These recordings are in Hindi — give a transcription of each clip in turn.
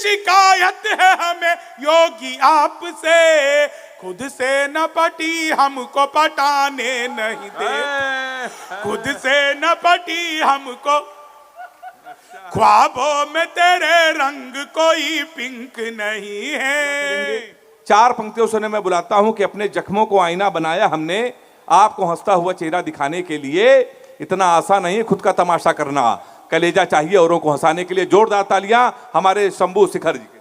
शिकायत है हमें योगी आपसे, खुद से न पटी हमको पटाने नहीं दे, खुद से न पटी हमको, ख्वाबों में तेरे रंग कोई पिंक नहीं है। 4 पंक्तियों से मैं बुलाता हूं कि अपने जख्मों को आईना बनाया हमने, आपको हंसता हुआ चेहरा दिखाने के लिए। इतना आसान नहीं है खुद का तमाशा करना, कलेजा चाहिए औरों को हंसाने के लिए। जोरदार तालियां हमारे शंभू शिखर जी के।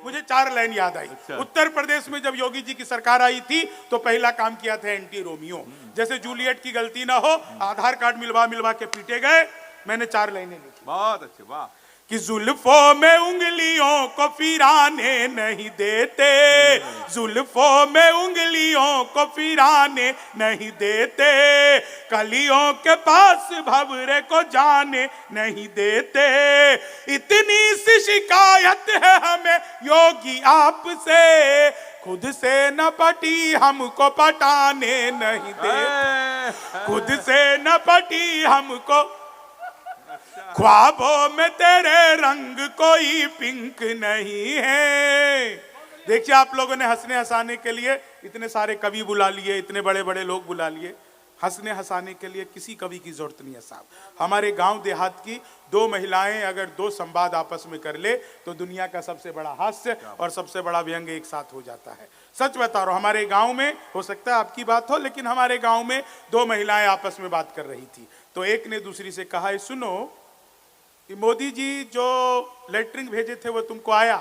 मुझे 4 लाइन याद आई। अच्छा। उत्तर प्रदेश में जब योगी जी की सरकार आई थी तो पहला काम किया था एंटी रोमियो, जैसे जूलियट की गलती ना हो, आधार कार्ड मिलवा मिलवा के पीटे गए। मैंने 4 लाइनें लिखी। बहुत अच्छे, वाह। कि जुल्फों में उंगलियों को फिराने नहीं देते, जुल्फों में उंगलियों को फिराने नहीं देते, कलियों के पास भंवरे को जाने नहीं देते, इतनी सी शिकायत है हमें योगी आपसे, खुद से न पटी हमको पटाने नहीं देते, खुद से न पटी हमको, ख्वाबों में तेरे रंग कोई पिंक नहीं है। देखिए आप लोगों ने हंसने हंसाने के लिए इतने सारे कवि बुला लिए, इतने बड़े बड़े लोग बुला लिए। हंसने हंसाने के लिए किसी कवि की जरूरत नहीं है साहब। हमारे गांव देहात की 2 महिलाएं अगर 2 संवाद आपस में कर ले तो दुनिया का सबसे बड़ा हास्य और सबसे बड़ा व्यंग एक साथ हो जाता है। सच बता रहा हूं, हमारे गांव में, हो सकता है आपकी बात हो, लेकिन हमारे गांव में 2 महिलाएं आपस में बात कर रही थी। तो एक ने दूसरी से कहा, सुनो कि मोदी जी जो लेटरिंग भेजे थे वो तुमको आया?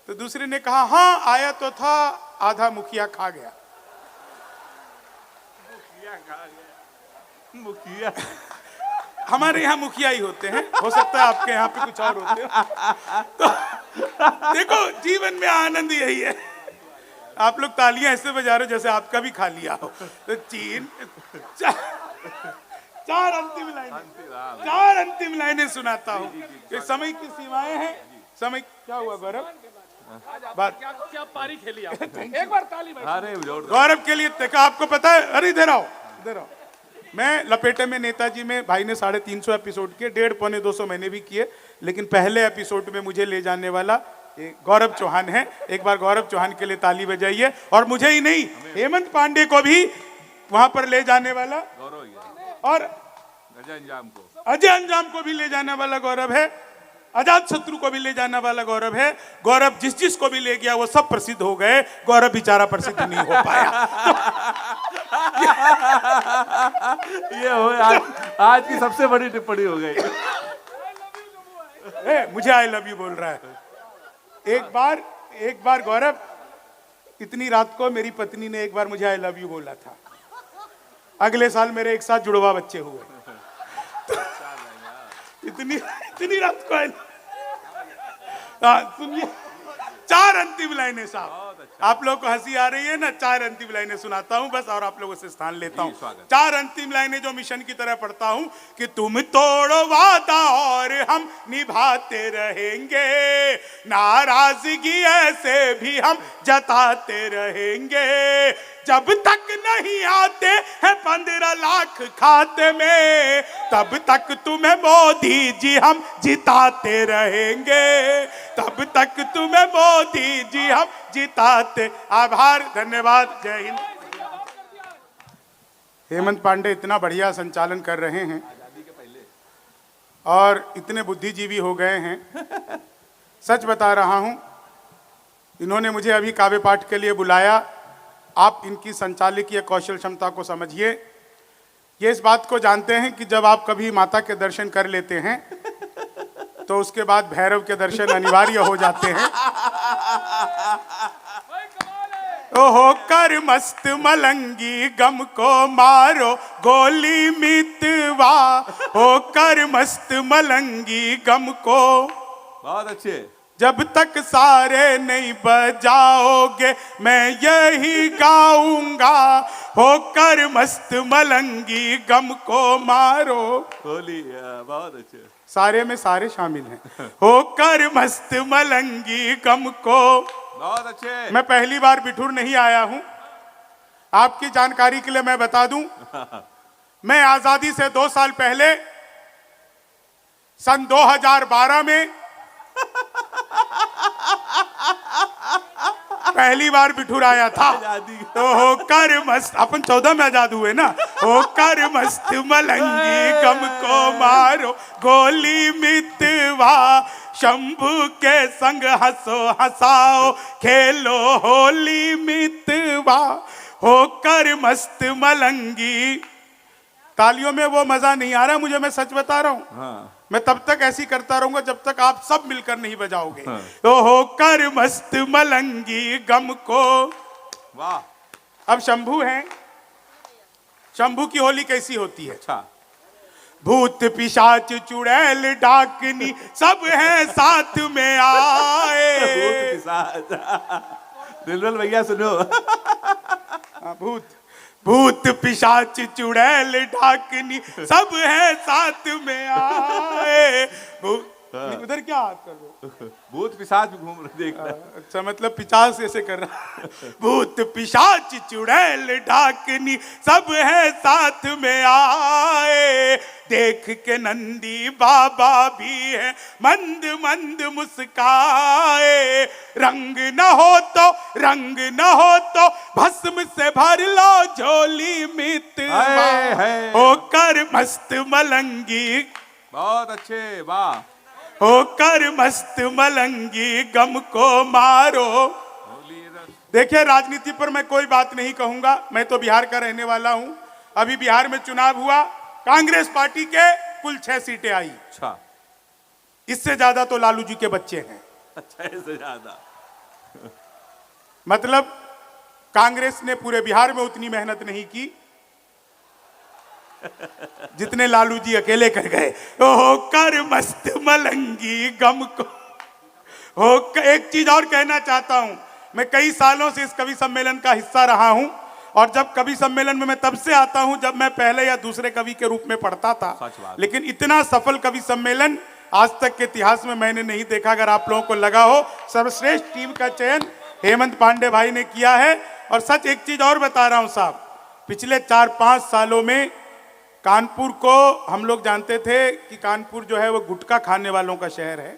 तो दूसरे ने कहा, हाँ आया तो था, आधा मुखिया खा गया। मुखिया हमारे यहाँ मुखिया ही होते हैं, हो सकता है आपके यहाँ पे कुछ और होते हो। तो देखो जीवन में आनंद यही है। आप लोग तालियां ऐसे बजा रहे हो जैसे आपका भी खा लिया हो। तो 4 अंतिम लाइनें सुनाता हूँ। ये समय की सीमाएं हैं। समय क्या हुआ गौरव? बात क्या पारी खेली आप? एक बार ताली भाई। गौरव के लिए देखा, आपको पता है, अरे इधर आओ, इधर आओ। मैं लपेटे में नेताजी में भाई ने 350 एपिसोड किए, 150 पौने 200 मैंने भी किए, लेकिन पहले एपिसोड में मुझे ले जाने वाला गौरव चौहान है। एक बार गौरव चौहान के लिए ताली बजाइए। और मुझे ही नहीं, हेमंत पांडे को भी वहां पर ले जाने वाला और अजय अंजाम को भी ले जाने वाला गौरव है, अजात शत्रु को भी ले जाने वाला गौरव है। गौरव जिस जिस को भी ले गया वो सब प्रसिद्ध हो गए, गौरव बेचारा प्रसिद्ध नहीं हो पाया। ये हो आज की सबसे बड़ी टिप्पणी हो गई। मुझे आई लव यू बोल रहा है। एक बार गौरव, इतनी रात को मेरी पत्नी ने एक बार मुझे आई लव यू बोला था। अगले साल मेरे एक साथ जुड़वा बच्चे हुए। इतनी रात को सुनिए, 4 अंतिम लाइनें साहब। आप लोग को हंसी आ रही है ना, 4 अंतिम लाइनें सुनाता हूं बस, और आप लोगों से स्थान लेता हूं। 4 अंतिम लाइनें जो मिशन की तरह पढ़ता हूं कि तुम तोड़ो वादा और हम निभाते रहेंगे, नाराजगी ऐसे भी हम जताते रहेंगे, जब तक नहीं आते हैं 15 लाख खाते में, तब तक तुम्हें मोदी जी हम जिताते रहेंगे, तब तक तुम्हें मोदी जी हम जिताते। आभार, धन्यवाद, जय हिंद। हेमंत पांडे इतना बढ़िया संचालन कर रहे हैं और इतने बुद्धिजीवी हो गए हैं। सच बता रहा हूं, इन्होंने मुझे अभी काव्य पाठ के लिए बुलाया। आप इनकी संचालकीय कौशल क्षमता को समझिए। ये इस बात को जानते हैं कि जब आप कभी माता के दर्शन कर लेते हैं तो उसके बाद भैरव के दर्शन अनिवार्य हो जाते हैं। तो होकर मस्त मलंगी गम को मारो गोली मितवा, होकर मस्त मलंगी गम को। बहुत अच्छे। जब तक सारे नहीं बजाओगे मैं यही गाऊंगा, होकर मस्त मलंगी गम को मारो। होली, बहुत अच्छे। सारे में सारे शामिल हैं। होकर मस्त मलंगी गम को। बहुत अच्छे। मैं पहली बार बिठूर नहीं आया हूं, आपकी जानकारी के लिए मैं बता दूं, मैं आजादी से 2 साल पहले सन 2012 में पहली बार बिठूर आया था। तो होकर मस्त, अपन 14 में आजाद हुए ना, होकर मस्त मलंगी गम को मारो गोली मितवा, शंभू के संग हंसो हंसाओ खेलो होली मितवा, होकर मस्त मलंगी। तालियों में वो मजा नहीं आ रहा मुझे, मैं सच बता रहा हूं। हाँ। मैं तब तक ऐसी करता रहूंगा जब तक आप सब मिलकर नहीं बजाओगे। हाँ। तो होकर मस्त मलंगी गम को। वाह। अब शंभू हैं, शंभू की होली कैसी होती है? अच्छा। भूत पिशाच चुड़ैल डाकनी सब हैं साथ में आए। भूत पिशाच दिलवल भैया सुनो। भूत पिशाच चुड़ैल डाकनी सब है साथ में आए। उधर क्या हाथ कर दो? भूत पिशाच घूम रहे देख रहा। अच्छा, मतलब पिशाच ऐसे कर रहा। भूत पिशाच चुड़ैल डाकनी सब है साथ में आए, देख के नंदी बाबा भी है मंद मंद मुस्काए, रंग न हो तो भस्म से भर लो झोली मितवा, होकर मस्त मलंगी। बहुत अच्छे, वाह। होकर मस्त मलंगी गम को मारो। देखिए, राजनीति पर मैं कोई बात नहीं कहूंगा, मैं तो बिहार का रहने वाला हूं। अभी बिहार में चुनाव हुआ, कांग्रेस पार्टी के कुल 6 सीटें आई। अच्छा। इससे ज्यादा तो लालू जी के बच्चे हैं। अच्छा, इससे ज्यादा। मतलब कांग्रेस ने पूरे बिहार में उतनी मेहनत नहीं की जितने लालू जी अकेले कर गए। होकर मस्त मलंगी गम को। एक चीज और कहना चाहता हूं, मैं कई सालों से इस कवि सम्मेलन का हिस्सा रहा हूं, और जब कवि सम्मेलन में मैं तब से आता हूं जब मैं पहले या दूसरे कवि के रूप में पढ़ता था, लेकिन इतना सफल कवि सम्मेलन आज तक के इतिहास में मैंने नहीं देखा। अगर आप लोगों को लगा हो, सर्वश्रेष्ठ टीम का चयन हेमंत पांडे भाई ने किया है। और सच एक चीज और बता रहा हूं साहब, पिछले 4-5 सालों में कानपुर को हम लोग जानते थे कि कानपुर जो है वो गुटखा खाने वालों का शहर है,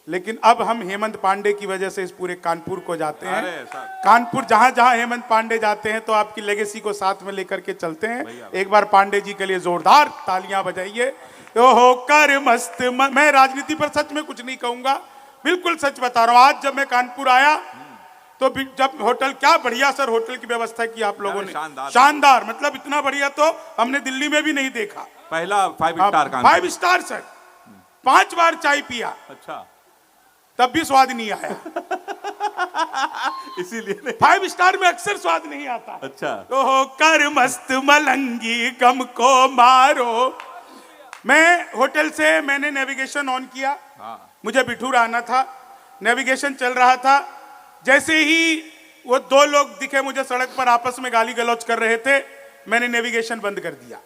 लेकिन अब हम हेमंत पांडे की वजह से इस पूरे कानपुर को जाते हैं। कानपुर जहां जहां हेमंत पांडे जाते हैं तो आपकी लेगेसी को साथ में लेकर के चलते हैं। एक बार पांडे जी के लिए जोरदार तालियां बजाइए। तो होकर मस्त मैं राजनीति पर सच में कुछ नहीं कहूंगा, बिल्कुल सच बता रहा हूं। आज जब मैं कानपुर आया तो जब होटल, क्या बढ़िया सर होटल की व्यवस्था की आप लोगों ने, शानदार। मतलब इतना बढ़िया तो हमने दिल्ली में भी नहीं देखा। पहला 5 स्टार का। 5 स्टार सर, 5 बार चाय पिया। अच्छा। तब भी स्वाद नहीं आया। इसीलिए 5 स्टार में अक्सर स्वाद नहीं आता। अच्छा। तो होकर मस्त मलंगी गम को मारो। मैं होटल से मैंने नेविगेशन ऑन किया। मुझे बिठूर आना था, नेविगेशन चल रहा था। जैसे ही वो 2 लोग दिखे मुझे सड़क पर आपस में गाली गलौज कर रहे थे, मैंने नेविगेशन बंद कर दिया।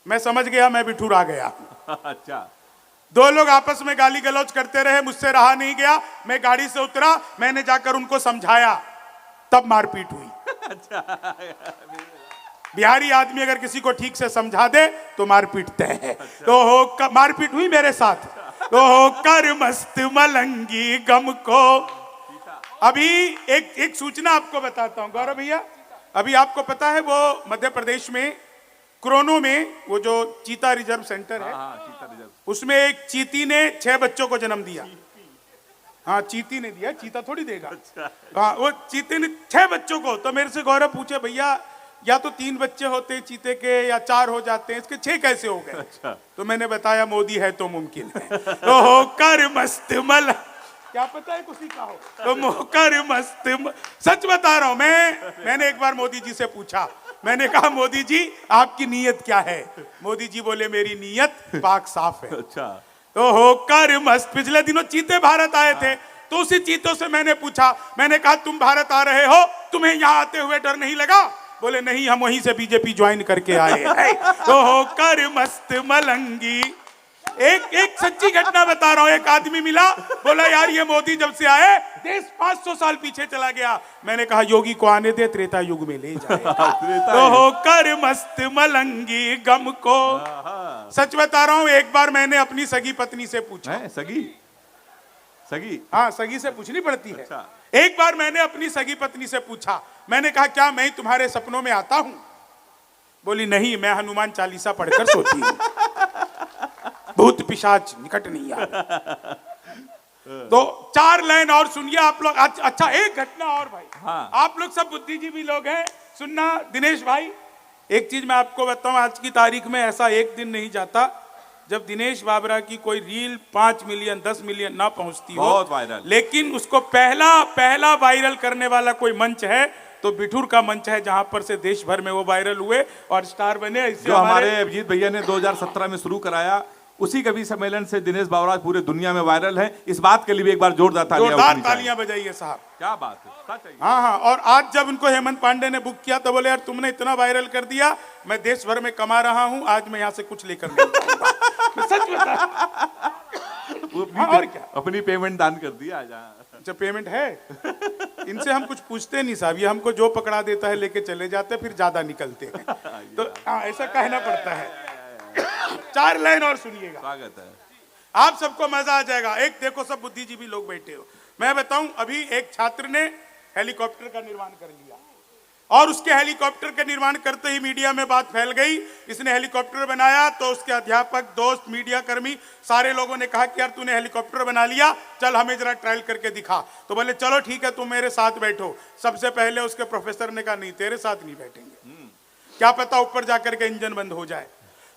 मैं समझ गया मैं बिठूर आ गया। अच्छा। 2 लोग आपस में गाली गलौज करते रहे, मुझसे रहा नहीं गया। मैं गाड़ी से उतरा, मैंने जाकर उनको समझाया, तब मारपीट हुई। अच्छा। बिहारी आदमी अगर किसी को ठीक से समझा दे तो मार पीटते हैं। अच्छा। तो हो मारपीट हुई मेरे साथ। तो होकर मस्त मलंगी गम को। अभी एक सूचना आपको बताता हूं गौरव भैया, अभी आपको पता है वो मध्य प्रदेश में क्रोनो में वो जो चीता रिजर्व सेंटर है, चीता रिजर्व, उसमें एक चीती ने 6 बच्चों को जन्म दिया। हाँ, चीती ने दिया, चीता थोड़ी देगा। अच्छा। हाँ, वो चीते ने 6 बच्चों को। तो मेरे से गौरव पूछे, भैया या तो 3 बच्चे होते चीते के या 4 हो जाते हैं, इसके 6 कैसे हो गए? अच्छा। तो मैंने बताया मोदी है तो मुमकिन है। तो होकर मस्त मल, क्या पता है किसी का हो, तो होकर मस्त सच बता रहा हूं मैंने एक बार मोदी जी से पूछा, मैंने कहा मोदी जी आपकी नीयत क्या है? मोदी जी बोले मेरी नीयत पाक साफ है। अच्छा। तो होकर मस्त। पिछले दिनों चीते भारत आए थे, तो उसी चीतों से मैंने पूछा, मैंने कहा तुम भारत आ रहे हो, तुम्हें यहाँ आते हुए डर नहीं लगा? बोले नहीं, हम वहीं से बीजेपी ज्वाइन करके आए हैं। तो होकर मस्त मलंगी। एक एक सच्ची घटना बता रहा हूं। एक आदमी मिला, बोला यार ये मोदी जब से आए देश 500 साल पीछे चला गया। मैंने कहा योगी को आने दे, त्रेता युग में ले जाए तो होकर मस्त मलंगी गम को। सच बता रहा हूं, एक बार मैंने अपनी सगी पत्नी से पूछा। सगी सगी हाँ, सगी से पूछनी पड़ती है। अच्छा। एक बार मैंने अपनी सगी पत्नी से पूछा, मैंने कहा क्या मैं तुम्हारे सपनों में आता हूं? बोली नहीं, मैं हनुमान चालीसा पढ़कर सोती हूं, भूत पिशाच निकट नहीं आता। तो 4 लाइन और सुनिए आप लोग। अच्छा एक घटना और भाई। हाँ। आप लोग सब बुद्धिजीवी लोग हैं, सुनना दिनेश भाई। एक चीज मैं आपको बताऊं, आज की तारीख में ऐसा एक दिन नहीं जाता जब दिनेश बाबरा की कोई रील 5 मिलियन 10 मिलियन ना पहुंचती हो। बहुत वायरल। लेकिन उसको पहला वायरल करने वाला कोई मंच है तो बिठूर का मंच है, जहां पर से देश भर में वो वायरल हुए और स्टार बने। इससे जो हमारे अभिजीत भैया ने 2017 में शुरू कराया, उसी कवि सम्मेलन से दिनेश बाबरा पूरे दुनिया में वायरल है। इस बात के लिए भी एक बार जोरदार तालियां बजाइए साहब। क्या बात है, सच है। हाँ हाँ। और आज जब उनको हेमंत पांडे ने बुक किया तो बोले यार तुमने इतना वायरल कर दिया, मैं देश भर में कमा रहा हूं, आज मैं यहाँ से कुछ लेकर नहीं जाऊंगा। मैं सच बता। हाँ, और क्या, अपनी पेमेंट दान कर दिया आज। अच्छा पेमेंट है। इनसे हम कुछ पूछते नहीं साहब, ये हमको जो पकड़ा देता है लेके चले जाते, फिर ज्यादा निकलते हैं। तो हाँ, ऐसा कहना पड़ता है। 4 लाइन और सुनिएगा, स्वागत है। आप सबको मजा आ जाएगा। एक देखो, सब बुद्धिजीवी लोग बैठे हो, मैं बताऊं, अभी एक छात्र ने हेलीकॉप्टर का निर्माण कर लिया और उसके हेलीकॉप्टर का निर्माण करते ही मीडिया में बात फैल गई, इसने हेलीकॉप्टर बनाया। तो उसके अध्यापक, दोस्त, मीडिया कर्मी सारे लोगों ने कहा कि यार तूने हेलीकॉप्टर बना लिया, चल हमें जरा ट्रायल करके दिखा। तो बोले चलो ठीक है, तुम मेरे साथ बैठो। सबसे पहले उसके प्रोफेसर ने कहा नहीं, तेरे साथ नहीं बैठेंगे, क्या पता ऊपर जाकर के इंजन बंद हो जाए।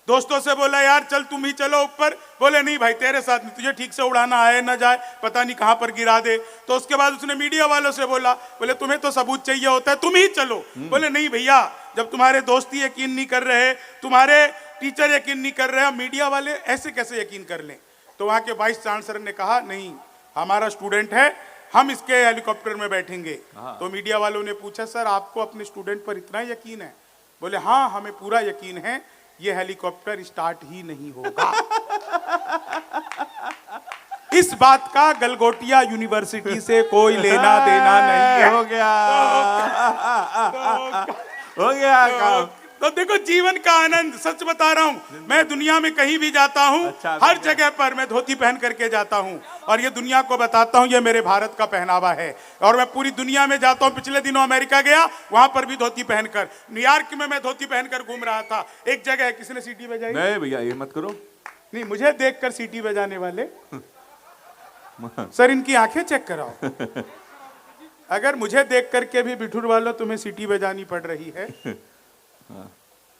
दोस्तों से बोला यार चल तुम ही चलो ऊपर। बोले नहीं भाई तेरे साथ नहीं, तुझे ठीक से उड़ाना आए ना जाए, पता नहीं कहां पर गिरा दे। तो उसके बाद उसने मीडिया वालों से बोला, बोले तुम्हें तो सबूत चाहिए होता है, तुम ही चलो। बोले नहीं भैया, जब तुम्हारे दोस्त ही यकीन नहीं कर रहे, तुम्हारे टीचर यकीन नहीं कर रहे, मीडिया वाले ऐसे कैसे यकीन कर लें। तो वहां के वाइस चांसलर ने कहा नहीं, हमारा स्टूडेंट है, हम इसके हेलीकॉप्टर में बैठेंगे। तो मीडिया वालों ने पूछा सर आपको अपने स्टूडेंट पर इतना यकीन है? बोले हाँ हमें पूरा यकीन है, ये हेलीकॉप्टर स्टार्ट ही नहीं होगा। इस बात का गलगोटिया यूनिवर्सिटी से कोई लेना देना नहीं है। हो गया हो गया काम। तो देखो जीवन का आनंद, सच बता रहा हूं, मैं दुनिया में कहीं भी जाता हूं, अच्छा, हर जगह पर मैं धोती पहन करके जाता हूं और ये दुनिया को बताता हूं ये मेरे भारत का पहनावा है। और मैं पूरी दुनिया में जाता हूं, पिछले दिनों अमेरिका गया, वहां पर भी धोती पहनकर। न्यूयॉर्क में मैं धोती पहनकर घूम रहा था। एक जगह है, किसी ने सीटी बजाई? नहीं भैया ये मत करो। नहीं, मुझे देखकर सीटी बजाने वाले सर इनकी आंखें चेक कराओ। अगर मुझे देख करके भी बिठूर वालों तुम्हें सीटी बजानी पड़ रही है,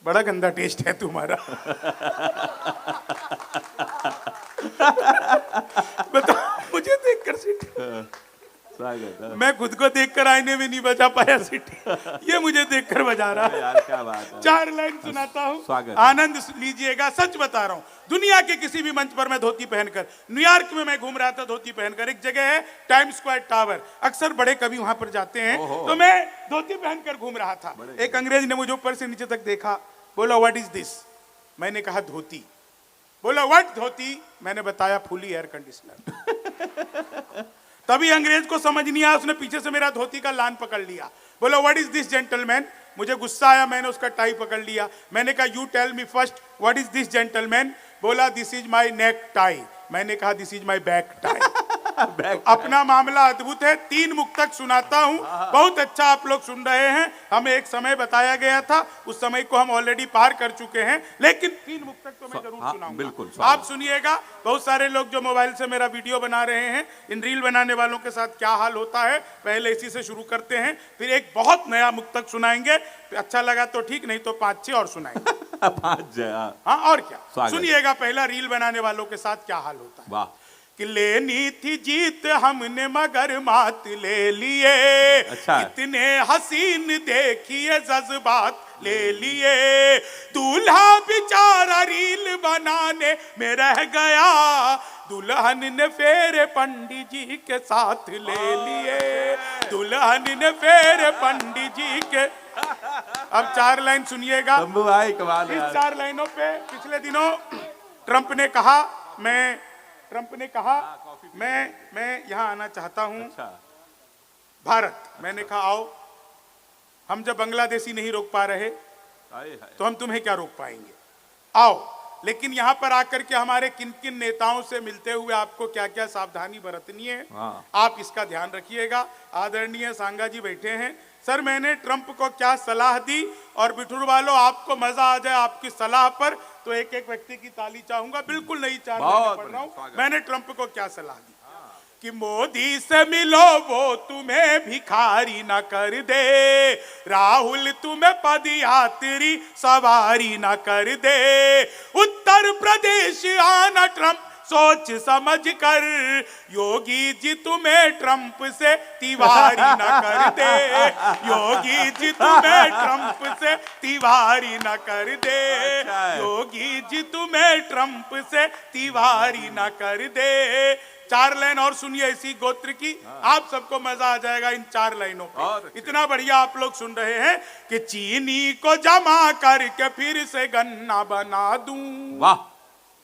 बड़ा गंदा टेस्ट है तुम्हारा। बताओ, मुझे देखकर सीटी, मैं खुद को देखकर आईने में नहीं बजा पाया सीटी, ये मुझे देखकर बजा रहा है। यार क्या बात है। 4 लाइन सुनाता हूँ, स्वागत। आनंद लीजिएगा। सच बता रहा हूँ, दुनिया के किसी भी मंच पर मैं धोती पहनकर, न्यूयॉर्क में मैं घूम रहा था धोती पहनकर। एक जगह है टाइम स्क्वायर टावर, अक्सर बड़े कवि वहां पर जाते हैं, तो मैं धोती पहनकर घूम रहा था। एक अंग्रेज ने मुझे ऊपर से नीचे तक देखा, बोला व्हाट इज दिस? मैंने कहा धोती। बोला व्हाट धोती? मैंने बताया फुली एयर कंडीशनर। तभी अंग्रेज को समझ नहीं आया, उसने पीछे से मेरा धोती का लान पकड़ लिया। बोला व्हाट इज दिस जेंटलमैन? मुझे गुस्सा आया, मैंने उसका टाई पकड़ लिया। मैंने कहा you tell me first what is this gentleman? बोला this is my neck tie. मैंने कहा this is my back tie. अपना मामला अद्भुत है। 3 मुक्तक सुनाता हूं, बहुत अच्छा आप लोग सुन रहे हैं। हमें एक समय बताया गया था, उस समय को हम ऑलरेडी पार कर चुके हैं, लेकिन 3 मुक्तक तो मैं जरूर सुनाऊंगा। बिल्कुल आप सुनिएगा। बहुत सारे लोग जो मोबाइल से मेरा वीडियो बना रहे हैं, इन रील बनाने वालों के साथ क्या हाल होता है, पहले इसी से शुरू करते हैं, फिर एक बहुत नया मुक्तक सुनाएंगे। अच्छा लगा तो ठीक, नहीं तो 5-6 और सुनाएंगे। 5 हाँ और क्या, सुनिएगा पहला रील बनाने वालों के साथ क्या हाल होता है। वाह। कि लेनी थी जीत हमने मगर मात ले लिए। अच्छा। इतने हसीन देखिए जज्बात ले लिए। दूल्हा बेचारा रील बनाने में रह गया, दुल्हन ने फेरे पंडित जी के साथ ले लिए। दुल्हन ने फेरे पंडित जी के। अब 4 लाइन सुनिएगा। भाई कमाल है। इस 4 लाइनों पे पिछले दिनों ट्रंप ने कहा मैं ट्रंप ने कहा मैं यहाँ आना चाहता हूँ भारत। मैंने कहा आओ, हम जब बांग्लादेशी नहीं रोक पा रहे तो हम तुम्हें क्या रोक पाएंगे, आओ। लेकिन यहाँ पर आकर के हमारे किन किन नेताओं से मिलते हुए आपको क्या क्या सावधानी बरतनी है, आप इसका ध्यान रखिएगा। आदरणीय सांगा जी बैठे हैं। सर मैंने ट्रंप को क्या सलाह दी, और बिठूर वालों आपको मजा आ जाए आपकी सलाह पर तो एक एक व्यक्ति की ताली चाहूंगा। बिल्कुल नहीं चाह पढ़ रहा हूं। मैंने ट्रंप को क्या सलाह दी कि मोदी से मिलो वो तुम्हें भिखारी न कर दे, राहुल तुम्हें पदयात्री सवारी न कर दे, उत्तर प्रदेश आना ट्रंप सोच समझ कर, योगी जी तुम्हें ट्रंप से तिवारी न कर दे, योगी जी तुम्हें ट्रंप से तिवारी न कर दे, योगी जी तुम्हें ट्रंप से तिवारी न कर दे। 4 लाइन और सुनिए इसी गोत्र की, आप सबको मजा आ जाएगा इन 4 लाइनों पे। इतना बढ़िया आप लोग सुन रहे हैं कि चीनी को जमा करके फिर से गन्ना बना दूं। वाह,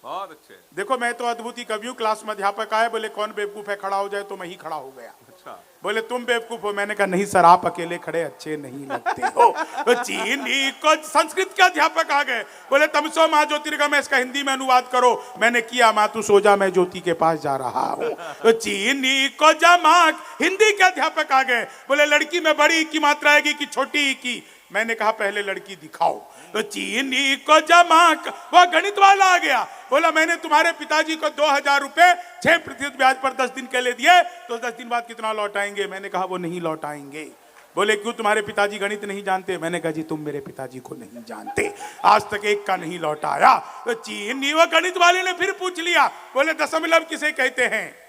बहुत अच्छे। देखो मैं तो अद्भुत कवि हूं। क्लास में अध्यापक आए, बोले कौन बेवकूफ है खड़ा हो जाए, तो मैं ही खड़ा हो गया। अच्छा। बोले तुम बेवकूफ हो। मैंने कहा नहीं सर, आप अकेले खड़े अच्छे नहीं लगते हो। तो चीनी को, संस्कृत के अध्यापक आ गए, बोले तमसो माँ ज्योतिर्गमय, इसका हिंदी में अनुवाद करो। मैंने किया, माँ तू सो जा, मैं ज्योति के पास जा रहा हूँ। तो चीनी को जमा, हिंदी के अध्यापक आ गए, बोले लड़की में बड़ी की मात्रा आएगी कि छोटी की। मैंने कहा पहले लड़की दिखाओ। तो चीनी को जमा, वो गणित वाला आ गया, बोला मैंने तुम्हारे पिताजी को 2000 रुपए 6% ब्याज पर 10 दिन के लिए दिए, तो 10 दिन बाद कितना लौटाएंगे। मैंने कहा वो नहीं लौटाएंगे। बोले क्यों, तुम्हारे पिताजी गणित नहीं जानते। मैंने कहा जी तुम मेरे पिताजी को नहीं जानते, आज तक एक का नहीं लौटाया। तो चीनी, वो गणित वाले ने फिर पूछ लिया, बोले दशमलव किसे कहते हैं।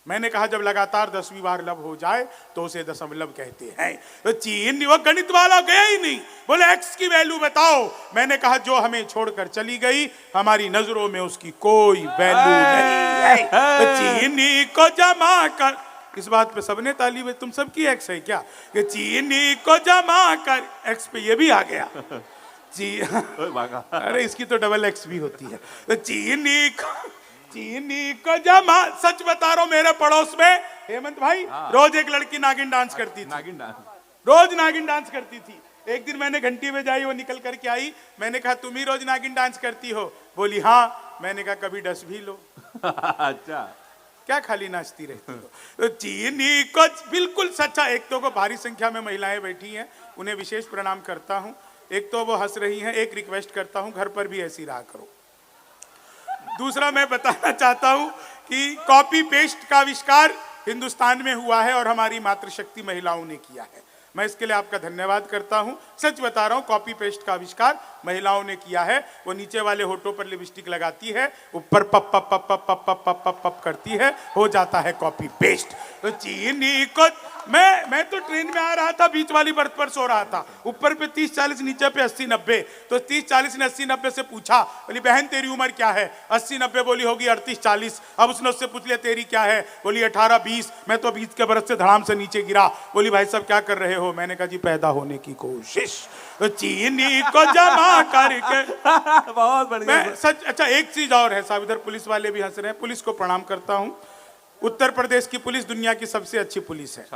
मैंने कहा जब लगातार 10वीं बार लब हो जाए तो उसे दशमलव कहते हैं। तो चीनी, वो गणित वाला गया ही नहीं, बोले एक्स की वैल्यू बताओ। मैंने कहा जो हमें छोड़कर चली गई, हमारी नजरों में उसकी कोई वैल्यू नहीं है। तो चीनी को जमा कर, इस बात पे सबने ताली बजाई, तुम सबकी एक्स है क्या। कि चीनी को जमा कर, एक्स पे ये भी आ गया जी। अरे इसकी तो डबल एक्स भी होती है। तो चीनी को जमा, सच बता रहा हूं, मेरे पड़ोस में हेमंत भाई रोज एक लड़की नागिन डांस करती थी, रोज नागिन डांस करती थी। एक दिन मैंने घंटी बजाई, वो निकल करके आई। मैंने कहा तुम ही रोज नागिन डांस करती हो। बोली हाँ। मैंने कहा कभी डस भी लो। अच्छा, क्या खाली नाचती रहती हो। तो चीनी को बिल्कुल सच्चा। एक तो को भारी संख्या में महिलाएं बैठी हैं, उन्हें विशेष प्रणाम करता हूं। एक तो वो हंस रही हैं। एक रिक्वेस्ट करता हूं, घर पर भी ऐसी रहा करो। दूसरा मैं बताना चाहता हूं कि कॉपी पेस्ट का आविष्कार हिंदुस्तान में हुआ है और हमारी मातृशक्ति महिलाओं ने किया है। मैं इसके लिए आपका धन्यवाद करता हूं। सच बता रहा हूं, कॉपी पेस्ट का आविष्कार महिलाओं ने किया है। वो नीचे वाले होठों पर लिपस्टिक लगाती है, ऊपर पप पप पप पप पप पप पप पप पप करती है, हो जाता है कॉपी पेस्ट। तो चीनी को, मैं तो ट्रेन में आ रहा था, बीच वाली बर्थ पर सो रहा था, ऊपर पे 30-40, नीचे पे 80-90। तो 30-40 ने 80-90 से पूछा, बोली बहन तेरी उम्र क्या है। 80-90 बोली होगी 38-40। अब उसने उससे पूछ लिया तेरी क्या है, बोली 18-20। मैं तो 20 के बरस से धड़ाम से नीचे गिरा। बोली भाई साहब क्या कर रहे हो। मैंने कहा जी पैदा होने की कोशिश। तो चीनी को जमा करके बहुत बढ़िया। सच, अच्छा एक चीज और है साहब, इधर पुलिस वाले भी हंस रहे हैं, पुलिस को प्रणाम करता हूं। उत्तर प्रदेश की पुलिस दुनिया की सबसे अच्छी पुलिस है।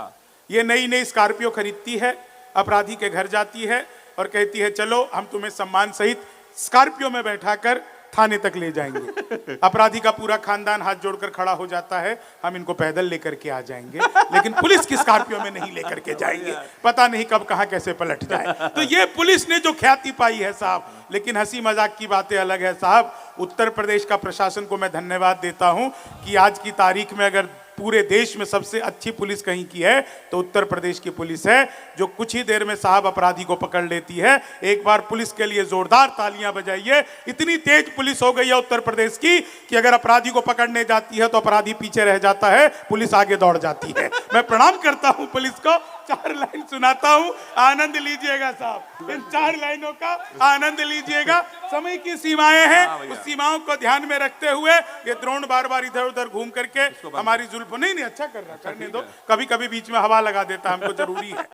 ये नई नई स्कॉर्पियो खरीदती है, अपराधी के घर जाती है और कहती है चलो हम तुम्हें सम्मान सहित स्कॉर्पियो में बैठाकर थाने तक ले जाएंगे। अपराधी का पूरा खानदान हाथ जोड़कर खड़ा हो जाता है, हम इनको पैदल लेकर के आ जाएंगे, लेकिन पुलिस की स्कॉर्पियो में नहीं लेकर के जाएंगे, पता नहीं कब कहां कैसे पलट जाए। तो ये पुलिस ने जो ख्याति पाई है साहब। लेकिन हंसी मजाक की बातें अलग है साहब। उत्तर प्रदेश का प्रशासन को मैं धन्यवाद देता हूं कि आज की तारीख में अगर पूरे देश में सबसे अच्छी पुलिस कहीं की है तो उत्तर प्रदेश की पुलिस है, जो कुछ ही देर में साहब अपराधी को पकड़ लेती है। एक बार पुलिस के लिए जोरदार तालियां बजाइए। इतनी तेज पुलिस हो गई है उत्तर प्रदेश की कि अगर अपराधी को पकड़ने जाती है तो अपराधी पीछे रह जाता है, पुलिस आगे दौड़ जाती है। मैं प्रणाम करता हूं पुलिस को। 4 लाइन सुनाता हूं, आनंद लीजिएगा साहब। इन 4 लाइनों का आनंद लीजिएगा। समय की सीमाएं हैं, उस सीमाओं को ध्यान में रखते हुए ये द्रोण बार बार इधर उधर घूम करके हमारी जुल्फ नहीं अच्छा कर रहा, करने दो। कभी कभी बीच में हवा लगा देता, हमको जरूरी है।